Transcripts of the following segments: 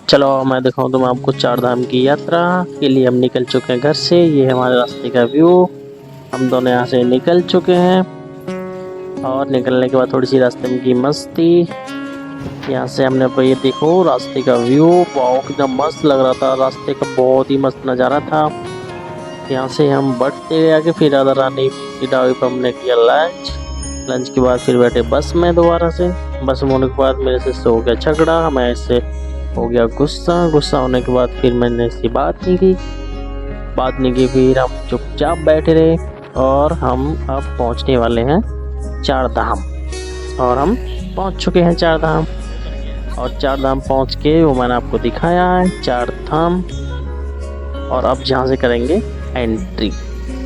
चलो मैं दिखाऊं तुम्हें आपको चार धाम की यात्रा के लिए हम निकल चुके हैं घर से। ये है हमारे रास्ते का व्यू। हम दोनों यहाँ से निकल चुके हैं और निकलने के बाद थोड़ी सी रास्ते में की मस्ती। यहाँ से हमने ये देखो रास्ते का व्यू, बहुत कितना मस्त लग रहा था। रास्ते का बहुत ही मस्त नज़ारा था। यहाँ से हम बढ़ते गए आगे, फिर राधा रानी की ढाबे पर हमने किया लंच। लंच के बाद फिर बैठे बस में दोबारा से। बस में होने के बाद मेरे से हो गया झगड़ा, मैं इससे हो गया गुस्सा होने के बाद फिर मैंने इसकी बात नहीं की। फिर हम चुपचाप बैठे रहे और हम अब पहुंचने वाले हैं चार धाम। और हम पहुंच चुके हैं चार धाम। और चार धाम पहुंच के वो मैंने आपको दिखाया है चार धाम। और अब जहाँ से करेंगे एंट्री।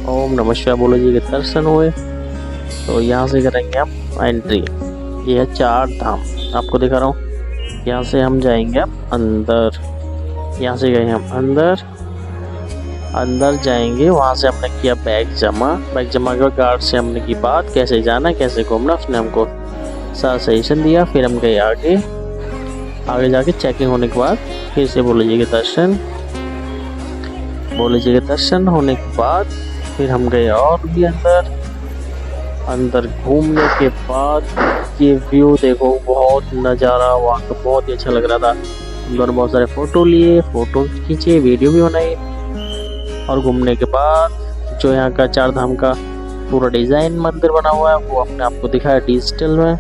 ओम नमः शिवाय बोलो जी के दर्शन हुए, तो यहाँ से करेंगे आप एंट्री। ये है चार धाम, आपको दिखा रहा हूँ। यहाँ से हम जाएंगे अब अंदर। यहाँ से गए हम अंदर जाएंगे। वहाँ से हमने किया बैग जमा के गार्ड से हमने की बात, कैसे जाना कैसे घूमना। उसने हमको सारा सजेशन दिया। फिर हम गए आगे जाके चेकिंग होने के बाद फिर से भोले जी के दर्शन होने के बाद फिर हम गए और भी अंदर घूमने के बाद ये व्यू देखो, बहुत नज़ारा वहाँ का बहुत ही अच्छा लग रहा था। हम दोनों बहुत सारे फोटो खींचे, वीडियो भी बनाई। और घूमने के बाद जो यहाँ का चार धाम का पूरा डिज़ाइन मंदिर बना हुआ है वो अपने आपको दिखाया डिजिटल में,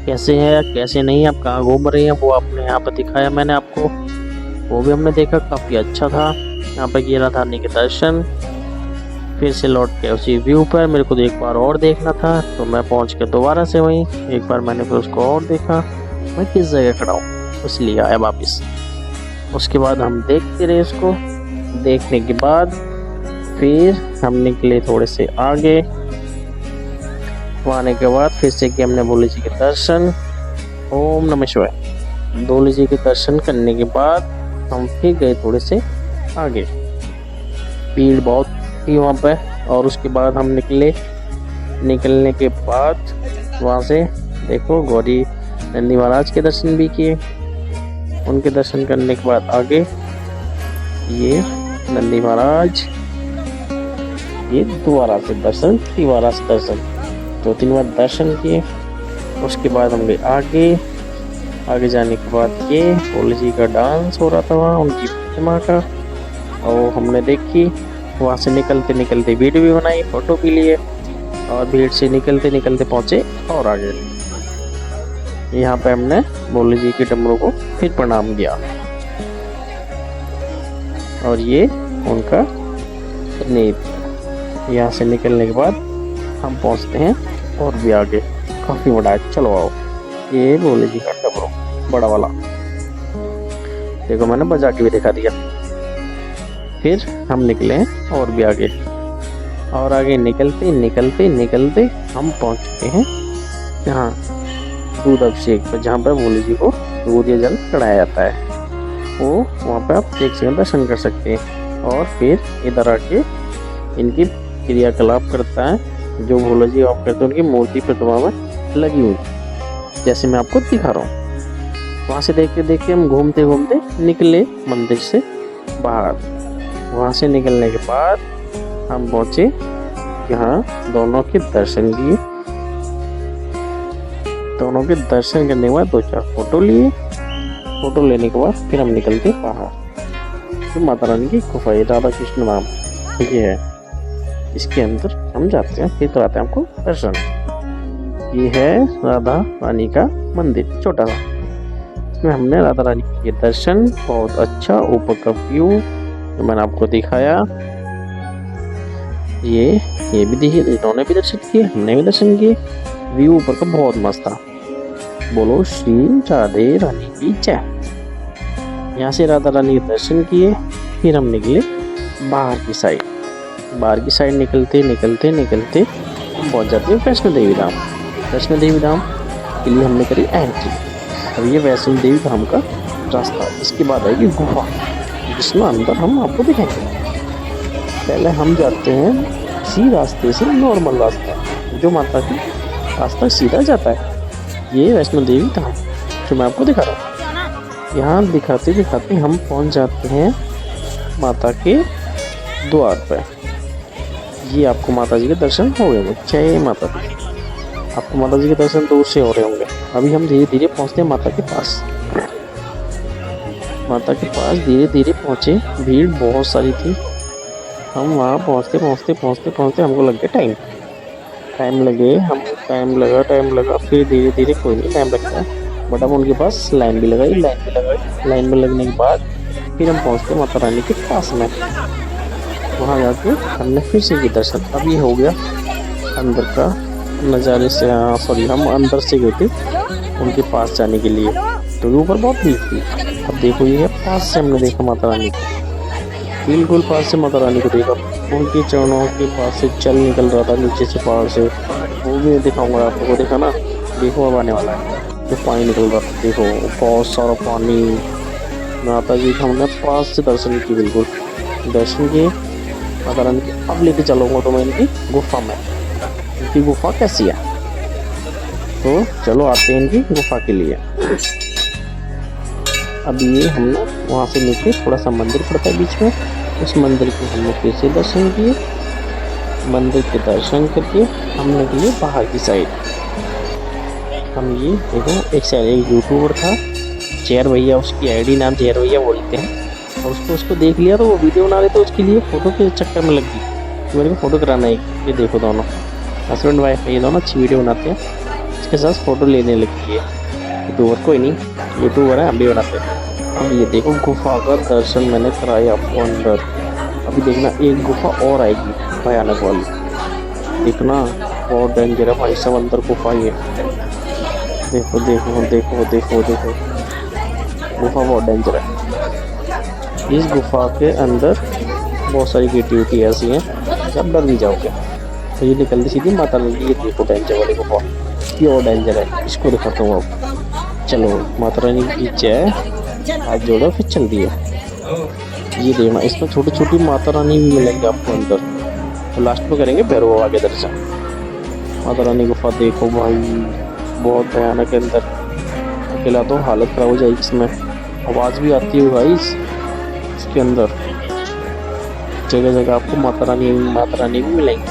कैसे है कैसे नहीं, आप कहाँ घूम रहे हैं वो आपने यहाँ पर दिखाया मैंने आपको। वो भी हमने देखा, काफ़ी अच्छा था। यहाँ पर किया राधा रानी के दर्शन। फिर से लौट के उसी व्यू पर मेरे को एक बार और देखना था, तो मैं पहुंच के दोबारा से वहीं एक बार मैंने फिर उसको और देखा। मैं किस जगह खड़ा हूँ इसलिए आया वापस। उसके बाद हम देखते रहे उसको। देखने के बाद फिर हम निकले थोड़े से आगे। आने के बाद फिर से किया हमने भोले जी के दर्शन। ओम नमः शिवाय। भोले जी के दर्शन करने के बाद हम फिर गए थोड़े से आगे। भीड़ बहुत थी वहाँ पे। और उसके बाद हम निकलने के बाद वहाँ से देखो गौरी नंदी महाराज के दर्शन भी किए। उनके दर्शन करने के बाद आगे ये नंदी महाराज, ये दोबारा से दर्शन 2-3 बार दर्शन किए। उसके बाद हम गए आगे जाने के बाद ये भोले जी का डांस हो रहा था वहाँ, उनकी प्रतिमा का, और हमने देखी। वहाँ से निकलते वीडियो भी बनाई, फोटो भी लिए। और भीड़ से निकलते पहुँचे और आगे। यहाँ पे हमने भोले जी के डमरू को फिर प्रणाम किया। और ये उनका नेत्र। यहाँ से निकलने के बाद हम पहुँचते हैं और भी आगे, काफ़ी बड़ा है। चलो आओ, ये भोले जी का डमरू बड़ा वाला देखो, मैंने बजा के भी दिखा दिया। फिर हम निकले हैं और भी आगे। और आगे निकलते हम पहुंच चुके हैं यहाँ दूध अभिषेक पर, जहाँ पर भोले जी को दूध या जल चढ़ाया जाता है। वो वहाँ पे आप देख सकते हैं, दर्शन कर सकते हैं। और फिर इधर आके इनकी क्रियाकलाप करता है जो भोले जी आप करते हैं, उनकी मूर्ति प्रतिमा में लगी हुई, जैसे मैं आपको दिखा रहा हूँ। वहाँ से देखते हम घूमते निकले मंदिर से बाहर। वहाँ से निकलने के बाद हम पहुँचे यहाँ, दोनों के दर्शन किए। दोनों के दर्शन करने के बाद 2-4 फोटो लिए। फोटो लेने के बाद फिर हम निकलते बाहर। तो माता रानी की गुफा है, राधा कृष्ण नाम ये है, इसके अंदर हम जाते हैं। फिर तो आते हैं आपको दर्शन। ये है राधा रानी का मंदिर, छोटा सा। इसमें हमने राधा रानी के दर्शन, बहुत अच्छा ऊपर का व्यू तो मैंने आपको दिखाया। ये भी देखिए, इन्होंने भी दर्शन किए, हमने भी दर्शन किए। व्यू ऊपर का बहुत मस्त था। बोलो श्री राधे रानी की जय। यहाँ से राधा रानी के दर्शन किए। फिर हम निकले बाहर की साइड। निकलते हम पहुँच जाते हैं वैष्णो देवी धाम के लिए हमने करी एंट्री। अब ये वैष्णो देवी धाम का रास्ता, इसके बाद आएगी गुफा, जिसमें अंदर हम आपको दिखाएंगे। पहले हम जाते हैं इसी रास्ते से, नॉर्मल रास्ता जो माता की रास्ता सीधा जाता है। ये वैष्णो देवी धाम जो मैं आपको दिखा रहा हूँ। यहाँ दिखाते दिखाते हम पहुँच जाते हैं माता के द्वार पर। ये आपको माता जी के दर्शन हो गए। जय माता दी। आपको माता जी के दर्शन दूर से हो रहे होंगे। अभी हम धीरे धीरे पहुँचते हैं माता के पास। माता के पास धीरे धीरे पहुँचे। भीड़ बहुत सारी थी। हम वहाँ पहुँचते हमको लग गया टाइम लगा। फिर धीरे धीरे कोई नहीं टाइम लगता है, बट हम उनके पास लाइन भी लगाई। लाइन में लगने के बाद फिर हम पहुँचते माता रानी के पास में। वहाँ जाके हमने फिर से ये दर्शन। अब ये हो गया अंदर का नज़ारे से। सॉरी, हम अंदर से गए थे उनके पास जाने के लिए, तो ऊपर बहुत भीड़ थी। अब देखो ये है पास से हमने देखा माता रानी को, बिल्कुल पास से माता रानी को देखा। उनके चरणों के पास से जल निकल रहा था नीचे से पहाड़ से, वो भी दिखाऊंगा आप लोगों को। देखा ना, देखो अब आने वाला है जो पानी निकल रहा था। देखो बहुत सारा पानी। माता जी का हमने पास से दर्शन किए, बिल्कुल दर्शन किए माता रानी के। अब लेके चलूँगा तो मैं इनकी गुफा में। इनकी गुफा कैसी है, तो चलो आते हैं इनकी गुफा के लिए। अब ये हमने वहाँ से नीचे थोड़ा सा मंदिर पड़ता है बीच में, उस मंदिर के हमने फिर से दर्शन किए। मंदिर के दर्शन करके हम निकले बाहर की साइड। हम ये देखो एक साइड एक यूट्यूबर था जहर भैया, उसकी आईडी नाम जहर भैया बोलते हैं, और उसको देख लिया तो वो वीडियो बना रहे थे। उसके लिए फ़ोटो के चक्कर में लग गई, तो मेरे को फ़ोटो कराना है। ये देखो दोनों हस्बैंड वाइफ, ये दोनों अच्छी वीडियो बनाते हैं, इसके साथ फ़ोटो लेने लगी है। यूट्यूबर कोई नहीं, यूट्यूबर है, हम भी बनाते हैं। अब ये देखो गुफा का दर्शन मैंने कराया आपको अंदर। अभी देखना एक गुफा और आएगी भयानक वाली, देखना बहुत डेंजर है भाई सब अंदर गुफा। ये देखो देखो देखो देखो देखो, गुफा बहुत डेंजर है। इस गुफा के अंदर बहुत सारी क्रिएटिविटी ऐसी हैं कि आप डर भी जाओगे। तो ये निकलती सीधी माता रानी। ये देखो डेंजर वाली गुफा, ये और डेंजर है, इसको दिखाता हूँ अब। चलो माता रानी की जय, हाथ जोड़ो फिर चल दिए। ये देखना इसमें छोटी छोटी माता रानी भी मिलेंगे आपको अंदर। तो लास्ट में करेंगे भैरव बाबा के दर्शन। माता रानी गुफा देखो भाई, बहुत भयानक है अंदर। अकेला तो हालत खराब हो जाएगी इसमें, आवाज़ भी आती है भाई इसके अंदर। जगह जगह आपको माता रानी भी मिलेंगी,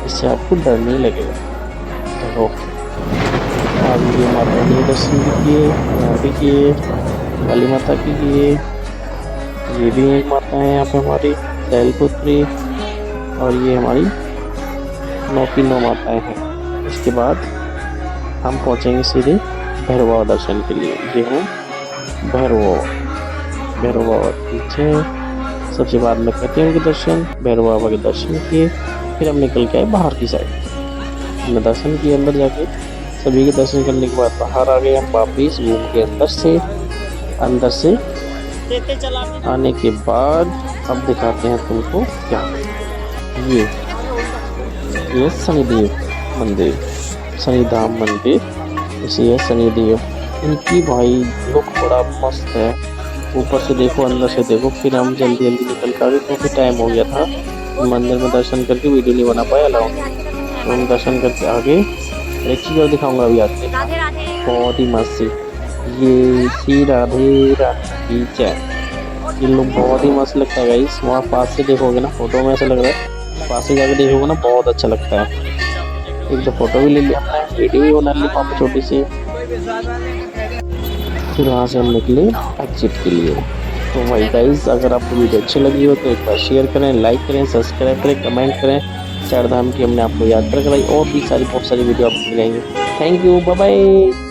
इससे आपको डर नहीं लगेगा। देखो अब ये माता रानी के दर्शन भी किए, यहाँ भी किए, काली माता की किए। ये भी एक माता है यहाँ पे हमारी शैलपुत्री, और ये हमारी 9 की 9 माताएँ हैं। इसके बाद हम पहुँचेंगे सीधे भैरव बाबा दर्शन के लिए। ये हैं भैरव बाबा पीछे सबसे बाद में करते हैं उनके दर्शन। भैरव बाबा के दर्शन किए, फिर हम निकल के आए बाहर की साइड। हमने दर्शन किए अंदर जाके, सभी के दर्शन करने के बाद बाहर आ गए हम वापिस घूम के। अंदर से आने के बाद अब दिखाते हैं तुमको क्या। ये शनिदेव मंदिर, शनिधाम मंदिर, इसे है शनिदेव। इनकी भाई लुक बड़ा मस्त है। ऊपर से देखो, अंदर से देखो। फिर हम जल्दी निकल कर आ गए क्योंकि टाइम हो गया था। मंदिर में दर्शन करके वीडियो नहीं बना पाया अलाउ, तो हम दर्शन करके आगे एक चीज़ और दिखाऊंगा अभी आगे, बहुत ही मस्त। ये श्री राधे रानी जय। ये लोग बहुत ही मस्त लगता है गाइस। वहाँ पास से देखोगे ना, फोटो में ऐसा लग रहा है, पास से जाके देखोगे ना बहुत अच्छा लगता है। एक तो फोटो भी ले लिया, वीडियो भी बना ली वहाँ पर छोटी सी। फिर वहाँ से हम निकले एग्जिट के लिए। तो भाई गाइस, अगर आपको वीडियो अच्छी लगी हो तो एक बार शेयर करें, लाइक करें, सब्सक्राइब करें, कमेंट करें। 4 धाम की हमने आपको यात्रा कराई, और भी बहुत सारी वीडियो आपको मिलेंगे। Thank you, bye bye.